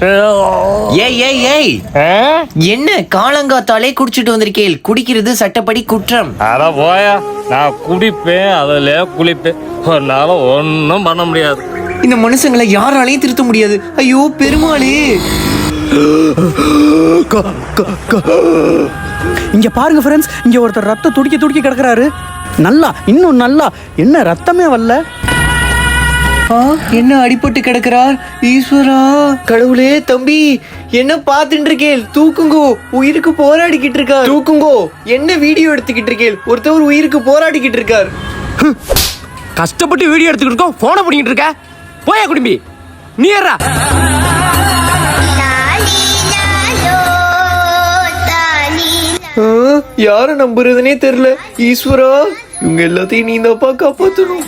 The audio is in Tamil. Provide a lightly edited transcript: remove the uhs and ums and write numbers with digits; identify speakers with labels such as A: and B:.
A: ஏய் ஏய் ஏய், என்ன காலங்காத்தாலே குடிச்சிட்டு வந்திருக்கேன்? குடிக்கிறது சட்டப்படி குற்றம்.
B: அட போயா, நான் குடிப்பேன், அதுல குளிப்பேன், என்னால ஒன்னும் பண்ண முடியாது.
A: இந்த மனுஷங்களை யாராலையும் திருத்த முடியாது. ஐயோ பெருமாளே.
C: இங்க பாருங்க ஃப்ரெண்ட்ஸ், இங்க ஒருத்தர் ரத்தம் துடிக்க துடிக்க கிடக்குறாரு. நல்லா, இன்னும் நல்லா, என்ன ரத்தமே வரல.
A: என்ன அடிபட்டு கிடக்கிறார்? ஈஸ்வரா, கடவுளே. தம்பி, என்ன பாத்துட்டு இருக்கேன்? தூக்குங்கோ, உயிருக்கு போராடிக்கிட்டு இருக்கார். தூக்குங்கோ. என்ன வீடியோ எடுத்துக்கிட்டு இருக்கேன்? ஒருத்தவர் உயிருக்கு போராடிக்கிட்டு இருக்கார்.
D: கஷ்டப்பட்டு வீடியோ எடுத்துக்கிட்டு இருக்கோம், போனை பண்ணிக்கிட்டு இருக்க. போயா குடும்பி, நீ ஏறா.
A: யார நம்புறதுனே தெரியல. ஈஸ்வரா, இவங்க எல்லாத்தையும் நீ தான்ப்பா காப்பாத்தணும்.